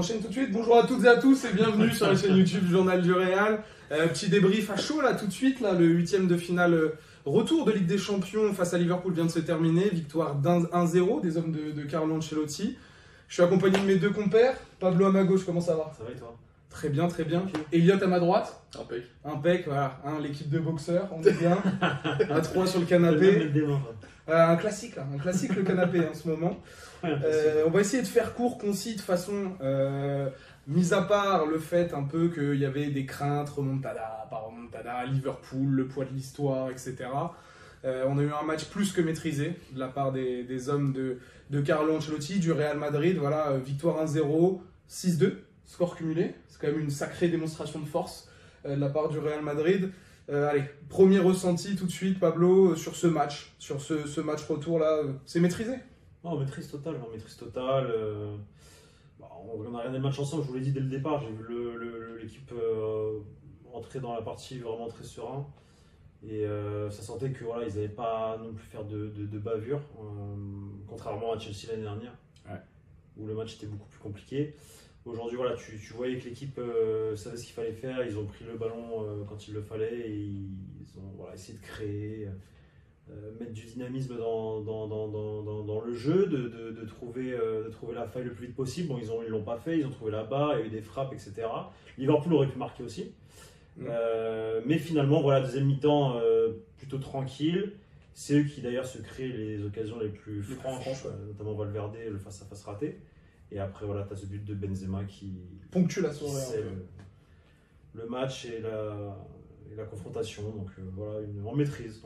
enchaîne tout de suite. Bonjour à toutes et à tous et bienvenue sur la chaîne YouTube du Journal du Real. Petit débrief à chaud là tout de suite. Là, le huitième de finale retour de Ligue des Champions face à Liverpool vient de se terminer. Victoire d'1-0 des hommes de Carlo Ancelotti. Je suis accompagné de mes deux compères. Pablo à ma gauche, comment ça va? Ça va et toi? Très bien, très bien. Elliot à ma droite. Impec. Impec, voilà. L'équipe de boxeurs, on est bien. À 3 sur le canapé. Un classique là, un classique le canapé en ce moment. On va essayer de faire court, concis de façon, mis à part le fait un peu qu'il y avait des craintes, remontada, pas remontada, Liverpool, le poids de l'histoire, etc. On a eu un match plus que maîtrisé de la part des hommes de Carlo Ancelotti, du Real Madrid. Voilà, victoire 1-0, 6-2, score cumulé. C'est quand même une sacrée démonstration de force de la part du Real Madrid. Allez, premier ressenti tout de suite, Pablo, sur ce match retour là, c'est maîtrisé? Non, maîtrise totale. On a regardé le match ensemble, je vous l'ai dit dès le départ. J'ai vu l'équipe entrer dans la partie vraiment très serein. Et ça sentait que voilà, ils n'avaient pas non plus faire de bavure, contrairement à Chelsea l'année dernière, où le match était beaucoup plus compliqué. Aujourd'hui, voilà, tu voyais que l'équipe savait ce qu'il fallait faire. Ils ont pris le ballon quand il le fallait et ils ont essayé de créer, mettre du dynamisme dans le jeu, de trouver la faille le plus vite possible. Bon, ils l'ont pas fait, ils ont trouvé là-bas, il y a eu des frappes, etc. Liverpool aurait pu marquer aussi. Mais finalement, voilà, deuxième mi-temps plutôt tranquille. C'est eux qui d'ailleurs se créent les occasions les plus franches, notamment Valverde, le face-à-face raté. Et après, voilà, tu as ce but de Benzema qui ponctue la soirée. C'est le match et la confrontation. Donc voilà, on maîtrise.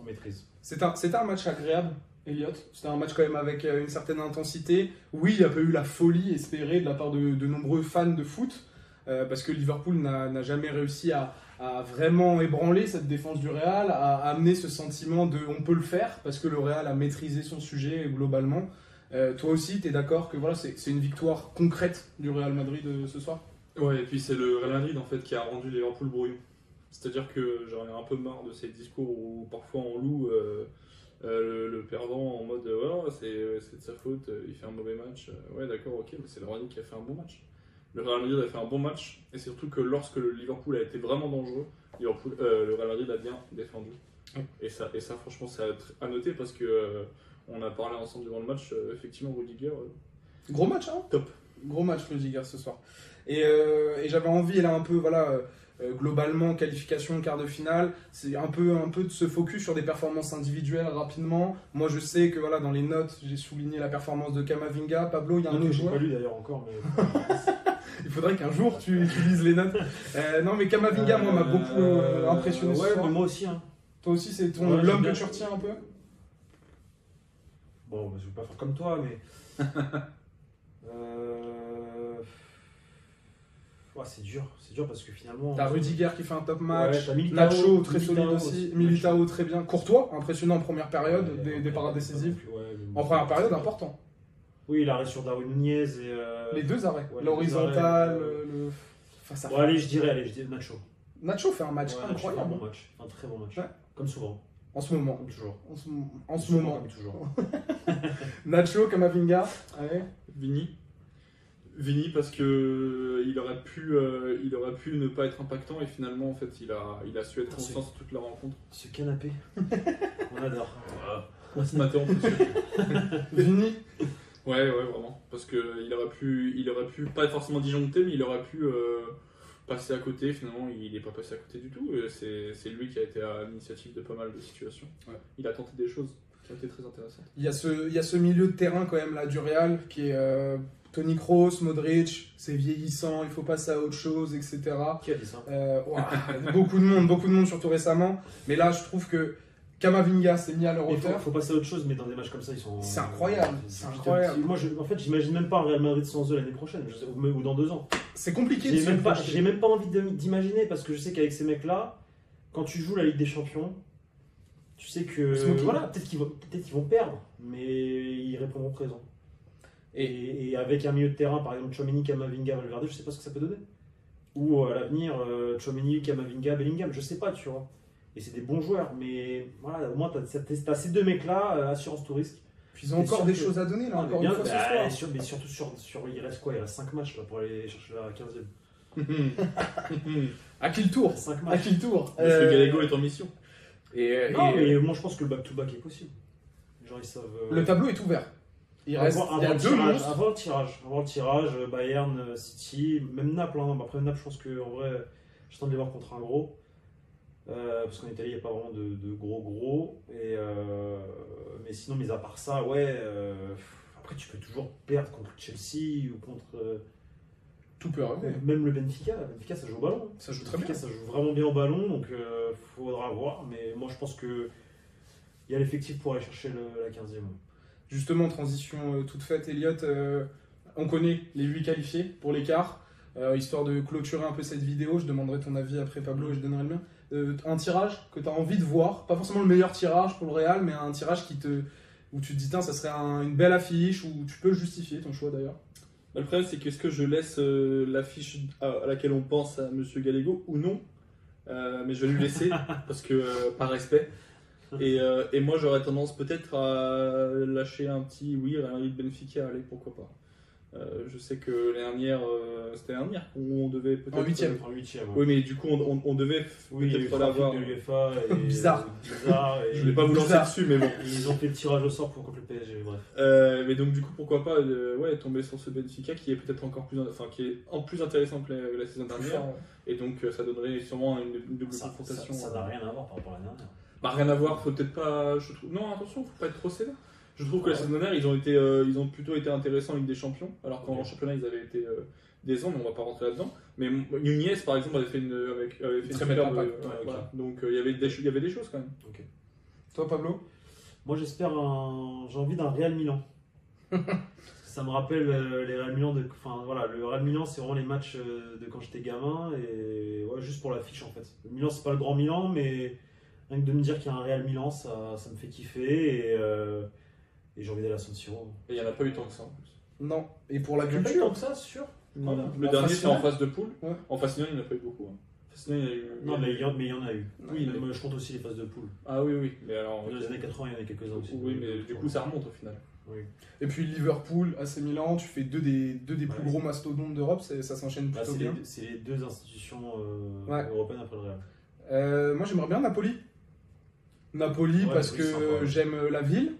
C'était un match agréable, Elliot. C'était un match quand même avec une certaine intensité. Oui, il n'y a pas eu la folie espérée de la part de nombreux fans de foot. Parce que Liverpool n'a jamais réussi à vraiment ébranler cette défense du Real, à amener ce sentiment de on peut le faire, parce que le Real a maîtrisé son sujet globalement. Toi aussi, tu es d'accord que voilà, c'est une victoire concrète du Real Madrid ce soir? Ouais, et puis c'est le Real Madrid en fait qui a rendu Liverpool brouillon. C'est-à-dire que j'en ai un peu marre de ces discours où parfois on loue le perdant en mode c'est de sa faute, il fait un mauvais match. Ouais, d'accord, ok, mais c'est le Real Madrid qui a fait un bon match. Le Real Madrid a fait un bon match, et c'est surtout que lorsque le Liverpool a été vraiment dangereux, le Real Madrid a bien défendu. Et ça franchement, c'est à noter parce que on a parlé ensemble durant le match, effectivement, Rudiger. Gros match, hein? Top. Gros match, Rudiger, ce soir. Et j'avais envie, là, un peu, voilà, globalement, qualification, quart de finale, c'est un peu de se focus sur des performances individuelles rapidement. Moi, je sais que, voilà, dans les notes, j'ai souligné la performance de Camavinga. Pablo, il y a un autre joueur. Je n'ai pas lu d'ailleurs encore, mais... Il faudrait qu'un jour, tu lises les notes. Non, mais Camavinga, moi, m'a beaucoup impressionné ce soir. Ouais, moi aussi, hein. Toi aussi, c'est l'homme que tu retiens un peu? Bon, je ne vais pas faire comme toi, mais. C'est dur parce que finalement. T'as Rudiger qui fait un top match, ouais, Nacho très solide aussi, Militao très bien, Courtois impressionnant en première période, des parades décisives. En première période, important. Oui, l'arrêt sur Darwin Nunez et. Les deux arrêts, l'horizontal, le face à face. Allez, je dirais Nacho. Nacho fait un match incroyable. Un bon match, un très bon match. Ouais. Comme souvent. En ce moment. Comme toujours. En ce moment. Comme toujours. Nacho, Camavinga. Allez. Vini parce que il aurait pu ne pas être impactant et finalement en fait il a su être constant sur toute la rencontre. Ce canapé, on adore. On va se mater en plus. Vini. Ouais vraiment parce que il aurait pu pas forcément disjoncter mais il aurait pu passer à côté. Finalement il n'est pas passé à côté du tout. C'est lui qui a été à l'initiative de pas mal de situations. Ouais. Il a tenté des choses qui ont été très intéressantes. Il y a ce milieu de terrain quand même là du Real qui est Toni Kroos, Modric, c'est vieillissant, il faut passer à autre chose, etc. Qui a dit ça? Beaucoup de monde surtout récemment. Mais là, je trouve que Camavinga s'est mis à leur hauteur. Il faut passer à autre chose, mais dans des matchs comme ça, ils sont. C'est incroyable. C'est incroyable. Moi, en fait, j'imagine même pas un Real Madrid sans eux l'année prochaine, ou dans 2 ans. C'est compliqué. J'ai même pas envie d'imaginer parce que je sais qu'avec ces mecs-là, quand tu joues la Ligue des Champions, tu sais que voilà, peut-être qu'ils vont perdre, mais ils répondront présent. Et avec un milieu de terrain, par exemple Tchouaméni, Camavinga, Valverde, je sais pas ce que ça peut donner. Ou à l'avenir, Tchouaméni, Camavinga, Bellingham, je sais pas, tu vois. Et c'est des bons joueurs, mais voilà, au moins t'as ces deux mecs-là, assurance tout risque. Puis ils ont encore des choses à donner là, encore une fois ce soir. Mais surtout il reste quoi? Il reste 5 matchs là, pour aller chercher la 15e. À qui le tour? 5 matchs. À qui le tour? Parce que Gallego est en mission. Mais moi je pense que le back-to-back est possible. Genre, ils savent, le tableau est ouvert. Il y a deux monstres. Avant le tirage, Bayern, City, même Naples. Hein. Après Naples, je pense qu'en vrai, j'attends de les voir contre un gros. Parce qu'en Italie, il n'y a pas vraiment de gros. Mais sinon, mis à part ça, ouais. Après, tu peux toujours perdre contre Chelsea ou contre. Tout peut arriver. Même le Benfica. Benfica, ça joue au ballon. Ça joue très bien. Ça joue vraiment bien au ballon, donc faudra voir. Mais moi, je pense que il y a l'effectif pour aller chercher la 15e. Justement, transition toute faite, Elliot. On connaît les 8 qualifiés pour l'écart. Histoire de clôturer un peu cette vidéo, je demanderai ton avis après Pablo et je donnerai le mien. Un tirage que tu as envie de voir, pas forcément le meilleur tirage pour le Real, mais un tirage où tu te dis, ça serait une belle affiche, où tu peux justifier ton choix d'ailleurs. Le problème, c'est qu'est-ce que je laisse l'affiche à laquelle on pense à Monsieur Gallego ou non, mais je vais lui laisser parce que par respect. Et moi, j'aurais tendance peut-être à lâcher un petit oui, Real Madrid Benfica, allez, pourquoi pas. Je sais que l'année dernière, c'était l'année dernière qu'on devait peut-être. En 8e. Oui, mais du coup, on devait peut-être l'avoir. Bizarre. Je voulais pas vous lancer dessus, mais bon. Ils ont fait le tirage au sort pour contre le PSG, bref. Mais donc, du coup, pourquoi pas tomber sur ce Benfica qui est peut-être encore plus intéressant que la saison dernière. Et donc, ça donnerait sûrement une double confrontation. Ça n'a rien à voir par rapport à l'année dernière. Bah, rien à voir, faut peut-être pas. Je trouve... Non, attention, faut pas être trop sévère. Je trouve que la saison dernière, ils ont plutôt été intéressants en Ligue des Champions, alors qu'en championnat, ils avaient été décevants, mais on va pas rentrer là-dedans. Mais Nunez, par exemple, avait fait une très belle impact. Voilà. Donc il y avait des choses quand même. Okay. Toi, Pablo? Moi, j'ai envie d'un Real Milan. Ça me rappelle les Real Milan le Real Milan, c'est vraiment les matchs de quand j'étais gamin, et juste pour l'affiche en fait. Le Milan, c'est pas le grand Milan, mais rien que de me dire qu'il y a un Real Milan, ça me fait kiffer, et j'ai envie d'aller à San Siro. Et il n'y en a pas eu tant que ça en plus. Non, et pour la culture. culture. Tant que ça, c'est sûr. Voilà. Le dernier, c'est en phase de poule. Ouais. En phase finale, il n'y en a pas eu beaucoup. Non, mais il y en a eu. Oui, mais je compte aussi les phases de poule. Ah oui. Mais alors, dans les années 80, il y en a quelques-uns aussi. Oui, mais du coup, ça remonte au final. Oui. Et puis Liverpool, AC Milan, tu fais deux des plus gros mastodontes d'Europe, ça s'enchaîne plutôt bien. C'est les deux institutions européennes après le Real. Moi, j'aimerais bien Napoli parce que j'aime la ville.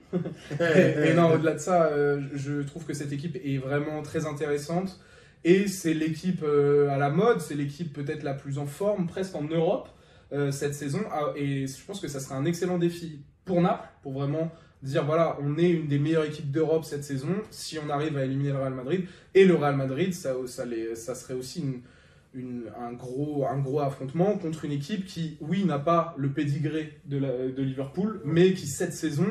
et non, au-delà de ça, je trouve que cette équipe est vraiment très intéressante. Et c'est l'équipe à la mode, c'est l'équipe peut-être la plus en forme presque en Europe cette saison. Et je pense que ça sera un excellent défi pour Naples, pour vraiment dire voilà, on est une des meilleures équipes d'Europe cette saison si on arrive à éliminer le Real Madrid. Et le Real Madrid, ça serait aussi un gros affrontement contre une équipe qui, oui, n'a pas le pédigré de Liverpool, mais qui, cette saison,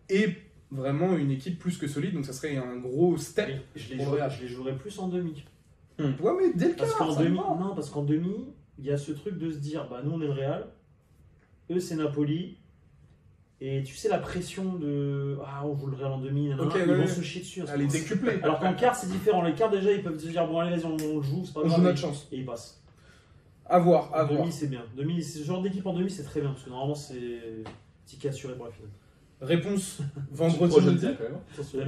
est vraiment une équipe plus que solide. Donc, ça serait un gros step. Je les jouerais plus en demi. Ouais, mais dès le quart, parce qu'en demi, il y a ce truc de se dire, bah, nous, on est le Real, eux, c'est Napoli. Et tu sais, la pression de on joue le Real en demi, ils vont se chier dessus. Elle est décuplée. Alors qu'en quart, c'est différent. Les quarts, déjà, ils peuvent se dire bon, allez, vas-y, on le joue, c'est pas grave. On joue notre chance. Et ils passent. À voir. Demi, c'est bien. Ce genre d'équipe en demi, c'est très bien. Parce que normalement, c'est ticket assuré pour la finale. Réponse vendredi midi. Je suis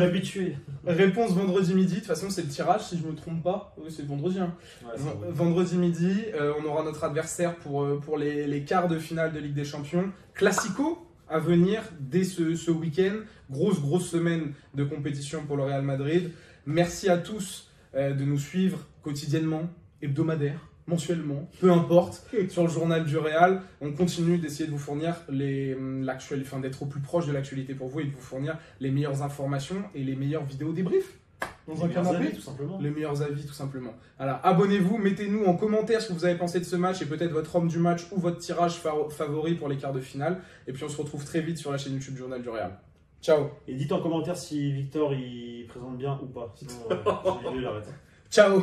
habitué. Réponse vendredi midi. De toute façon, c'est le tirage, si je ne me trompe pas. Oui, c'est vendredi. Hein. Ouais, vendredi midi, on aura notre adversaire pour les quarts de finale de Ligue des Champions. Classico à venir dès ce week-end. Grosse semaine de compétition pour le Real Madrid. Merci à tous de nous suivre quotidiennement, hebdomadaire, mensuellement, peu importe, sur le journal du Real. On continue d'essayer de vous fournir d'être au plus proche de l'actualité pour vous et de vous fournir les meilleures informations et les meilleures vidéos débriefs dans un canapé, tout simplement. Les meilleurs avis, tout simplement. Alors, abonnez-vous, mettez-nous en commentaire ce que vous avez pensé de ce match et peut-être votre homme du match ou votre tirage favori pour les quarts de finale. Et puis, on se retrouve très vite sur la chaîne YouTube Journal du Real. Ciao. Et dites en commentaire si Victor il présente bien ou pas. Sinon, il arrête. Ciao.